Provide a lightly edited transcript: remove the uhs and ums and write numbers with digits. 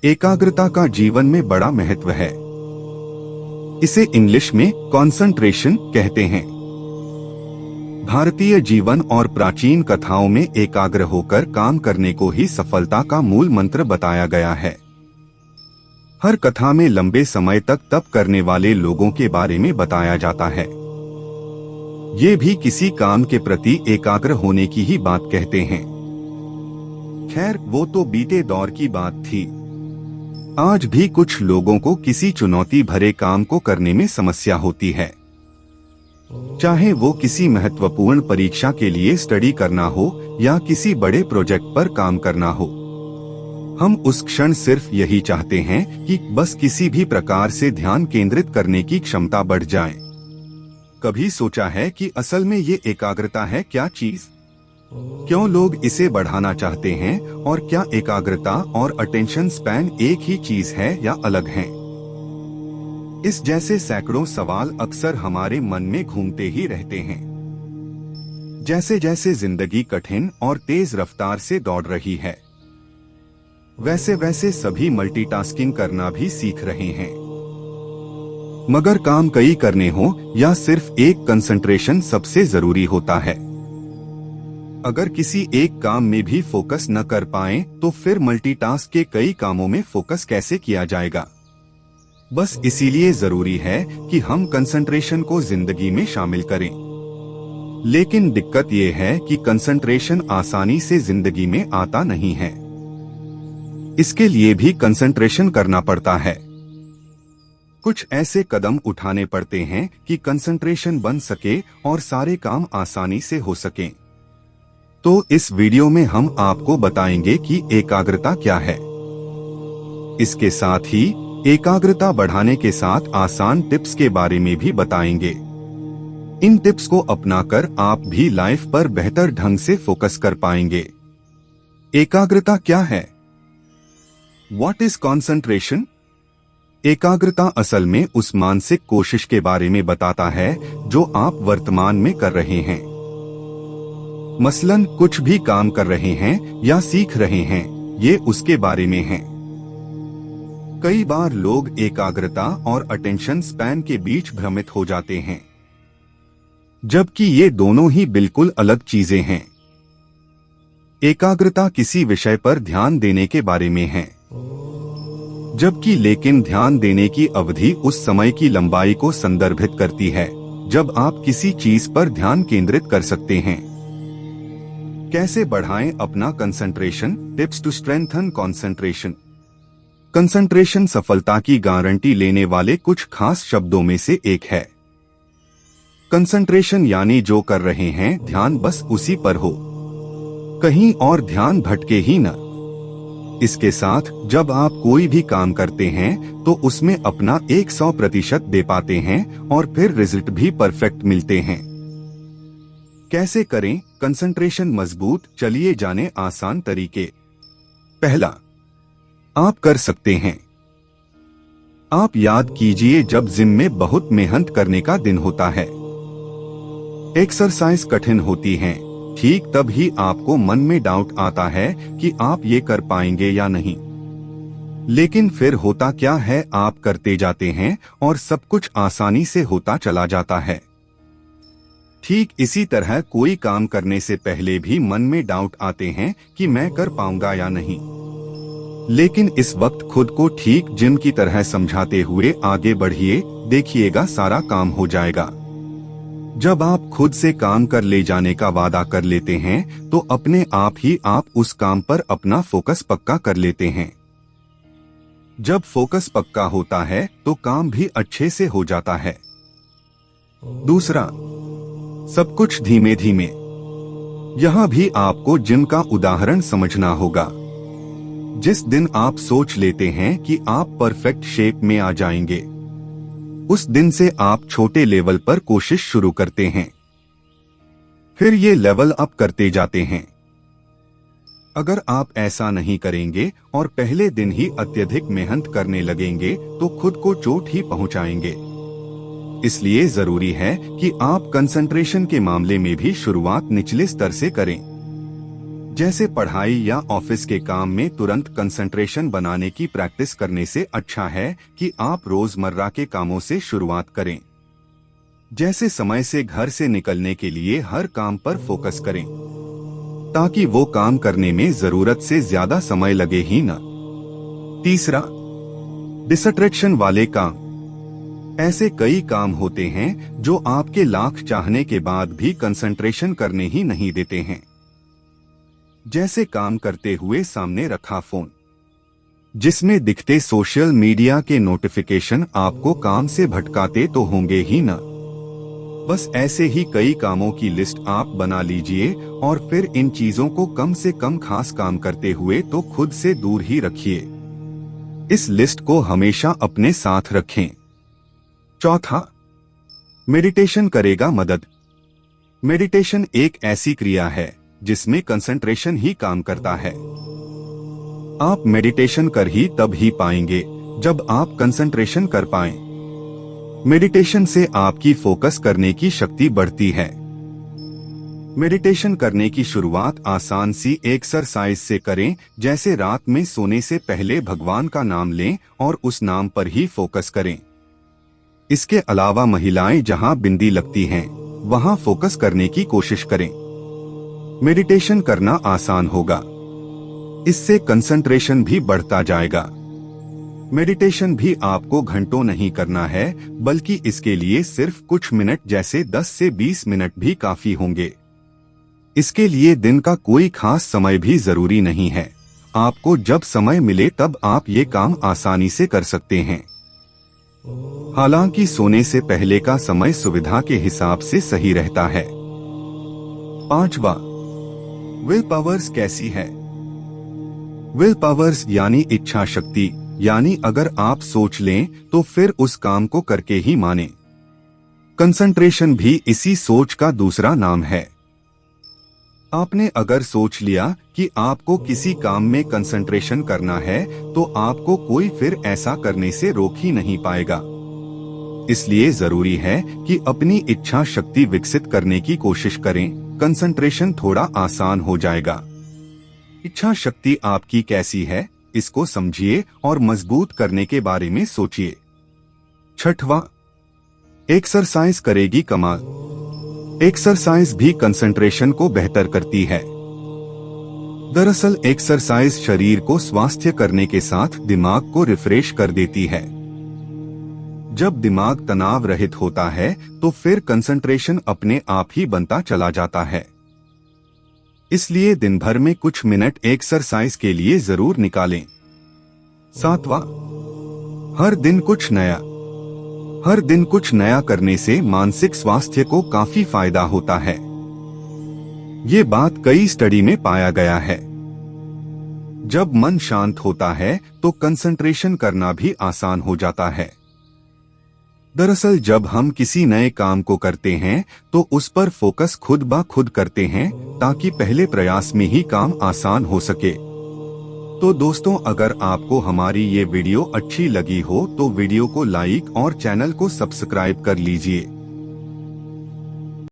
एकाग्रता का जीवन में बड़ा महत्व है। इसे इंग्लिश में कंसंट्रेशन कहते हैं। भारतीय जीवन और प्राचीन कथाओं में एकाग्र होकर काम करने को ही सफलता का मूल मंत्र बताया गया है। हर कथा में लंबे समय तक तप करने वाले लोगों के बारे में बताया जाता है। ये भी किसी काम के प्रति एकाग्र होने की ही बात कहते हैं। खैर, वो तो बीते दौर की बात थी। आज भी कुछ लोगों को किसी चुनौती भरे काम को करने में समस्या होती है। चाहे वो किसी महत्वपूर्ण परीक्षा के लिए स्टडी करना हो या किसी बड़े प्रोजेक्ट पर काम करना हो। हम उस क्षण सिर्फ यही चाहते हैं कि बस किसी भी प्रकार से ध्यान केंद्रित करने की क्षमता बढ़ जाए। कभी सोचा है कि असल में ये एकाग्रता है क्या चीज? क्यों लोग इसे बढ़ाना चाहते हैं और क्या एकाग्रता और अटेंशन स्पैन एक ही चीज है या अलग हैं? इस जैसे सैकड़ों सवाल अक्सर हमारे मन में घूमते ही रहते हैं। जैसे जैसे जिंदगी कठिन और तेज रफ्तार से दौड़ रही है, वैसे वैसे सभी मल्टीटास्किंग करना भी सीख रहे हैं। मगर काम कई करने हो या सिर्फ एक, कंसंट्रेशन सबसे जरूरी होता है। अगर किसी एक काम में भी फोकस न कर पाएं, तो फिर मल्टीटास्क के कई कामों में फोकस कैसे किया जाएगा? बस इसीलिए जरूरी है कि हम कंसंट्रेशन को जिंदगी में शामिल करें। लेकिन दिक्कत यह है कि कंसंट्रेशन आसानी से जिंदगी में आता नहीं है। इसके लिए भी कंसंट्रेशन करना पड़ता है। कुछ ऐसे कदम उठाने पड़ते हैं कि कंसंट्रेशन बन सके और सारे काम आसानी से हो सकें। तो इस वीडियो में हम आपको बताएंगे कि एकाग्रता क्या है। इसके साथ ही एकाग्रता बढ़ाने के साथ आसान टिप्स के बारे में भी बताएंगे। इन टिप्स को अपनाकर आप भी लाइफ पर बेहतर ढंग से फोकस कर पाएंगे। एकाग्रता क्या है? What is concentration? एकाग्रता असल में उस मानसिक कोशिश के बारे में बताता है जो आप वर्तमान में कर रहे हैं। मसलन कुछ भी काम कर रहे हैं या सीख रहे हैं, ये उसके बारे में है। कई बार लोग एकाग्रता और अटेंशन स्पैन के बीच भ्रमित हो जाते हैं, जबकि ये दोनों ही बिल्कुल अलग चीजें हैं। एकाग्रता किसी विषय पर ध्यान देने के बारे में है, जबकि लेकिन ध्यान देने की अवधि उस समय की लंबाई को संदर्भित करती है जब आप किसी चीज पर ध्यान केंद्रित कर सकते हैं। कैसे बढ़ाएं अपना concentration? Tips to strengthen concentration. Concentration सफलता की गारंटी लेने वाले कुछ खास शब्दों में से एक है। कंसंट्रेशन यानी जो कर रहे हैं ध्यान बस उसी पर हो, कहीं और ध्यान भटके ही न। इसके साथ जब आप कोई भी काम करते हैं तो उसमें अपना 100% दे पाते हैं और फिर रिजल्ट भी परफेक्ट मिलते हैं। कैसे करें कंसंट्रेशन मजबूत? चलिए जाने आसान तरीके। पहला, आप कर सकते हैं। आप याद कीजिए जब जिम में बहुत मेहनत करने का दिन होता है, एक्सरसाइज कठिन होती है, ठीक तब ही आपको मन में डाउट आता है कि आप ये कर पाएंगे या नहीं। लेकिन फिर होता क्या है, आप करते जाते हैं और सब कुछ आसानी से होता चला जाता है। ठीक इसी तरह कोई काम करने से पहले भी मन में डाउट आते हैं कि मैं कर पाऊंगा या नहीं। लेकिन इस वक्त खुद को ठीक जिम की तरह समझाते हुए आगे बढ़िए, देखिएगा सारा काम हो जाएगा। जब आप खुद से काम कर ले जाने का वादा कर लेते हैं तो अपने आप ही आप उस काम पर अपना फोकस पक्का कर लेते हैं। जब फोकस पक्का होता है तो काम भी अच्छे से हो जाता है। दूसरा, सब कुछ धीमे धीमे। यहाँ भी आपको जिम का उदाहरण समझना होगा। जिस दिन आप सोच लेते हैं कि आप परफेक्ट शेप में आ जाएंगे, उस दिन से आप छोटे लेवल पर कोशिश शुरू करते हैं, फिर ये लेवल अप करते जाते हैं। अगर आप ऐसा नहीं करेंगे और पहले दिन ही अत्यधिक मेहनत करने लगेंगे तो खुद को चोट ही पहुंचाएंगे। इसलिए जरूरी है कि आप कंसंट्रेशन के मामले में भी शुरुआत निचले स्तर से करें। जैसे पढ़ाई या ऑफिस के काम में तुरंत कंसंट्रेशन बनाने की प्रैक्टिस करने से अच्छा है कि आप रोजमर्रा के कामों से शुरुआत करें। जैसे समय से घर से निकलने के लिए हर काम पर फोकस करें, ताकि वो काम करने में जरूरत से ज्यादा समय लगे ही न। तीसरा, डिस्ट्रैक्शन वाले काम। ऐसे कई काम होते हैं जो आपके लाख चाहने के बाद भी कंसंट्रेशन करने ही नहीं देते हैं। जैसे काम करते हुए सामने रखा फोन, जिसमें दिखते सोशल मीडिया के नोटिफिकेशन आपको काम से भटकाते तो होंगे ही ना। बस ऐसे ही कई कामों की लिस्ट आप बना लीजिए और फिर इन चीजों को कम से कम खास काम करते हुए तो खुद से दूर ही रखिए। इस लिस्ट को हमेशा अपने साथ रखें। चौथा, मेडिटेशन करेगा मदद। मेडिटेशन एक ऐसी क्रिया है जिसमें कंसंट्रेशन ही काम करता है। आप मेडिटेशन कर ही तब ही पाएंगे जब आप कंसंट्रेशन कर पाएं। मेडिटेशन से आपकी फोकस करने की शक्ति बढ़ती है। मेडिटेशन करने की शुरुआत आसान सी एक्सरसाइज से करें, जैसे रात में सोने से पहले भगवान का नाम लें और उस नाम पर ही फोकस करें। इसके अलावा महिलाएं जहां बिंदी लगती हैं, वहां फोकस करने की कोशिश करें। मेडिटेशन करना आसान होगा, इससे कंसंट्रेशन भी बढ़ता जाएगा। मेडिटेशन भी आपको घंटों नहीं करना है, बल्कि इसके लिए सिर्फ कुछ मिनट, जैसे 10 से 20 मिनट भी काफी होंगे। इसके लिए दिन का कोई खास समय भी जरूरी नहीं है। आपको जब समय मिले तब आप ये काम आसानी से कर सकते हैं। हालांकि सोने से पहले का समय सुविधा के हिसाब से सही रहता है। पांचवा, विल पावर्स कैसी है। विल पावर्स यानी इच्छा शक्ति, यानी अगर आप सोच लें तो फिर उस काम को करके ही माने। कंसंट्रेशन भी इसी सोच का दूसरा नाम है। आपने अगर सोच लिया कि आपको किसी काम में कंसंट्रेशन करना है, तो आपको कोई फिर ऐसा करने से रोक ही नहीं पाएगा। इसलिए जरूरी है कि अपनी इच्छा शक्ति विकसित करने की कोशिश करें। कंसंट्रेशन थोड़ा आसान हो जाएगा। इच्छा शक्ति आपकी कैसी है, इसको समझिए और मजबूत करने के बारे में सोचिए। छठवां, एक्सरसाइज करेगी कमाल। एक्सरसाइज भी कंसंट्रेशन को बेहतर करती है। दरअसल एक्सरसाइज शरीर को स्वास्थ्य करने के साथ दिमाग को रिफ्रेश कर देती है। जब दिमाग तनाव रहित होता है तो फिर कंसंट्रेशन अपने आप ही बनता चला जाता है। इसलिए दिन भर में कुछ मिनट एक्सरसाइज के लिए जरूर निकालें। सातवां, हर दिन कुछ नया। हर दिन कुछ नया करने से मानसिक स्वास्थ्य को काफी फायदा होता है। ये बात कई स्टडी में पाया गया है। जब मन शांत होता है तो कंसंट्रेशन करना भी आसान हो जाता है। दरअसल जब हम किसी नए काम को करते हैं तो उस पर फोकस खुद ब खुद करते हैं, ताकि पहले प्रयास में ही काम आसान हो सके। तो दोस्तों, अगर आपको हमारी ये वीडियो अच्छी लगी हो तो वीडियो को लाइक और चैनल को सब्सक्राइब कर लीजिए।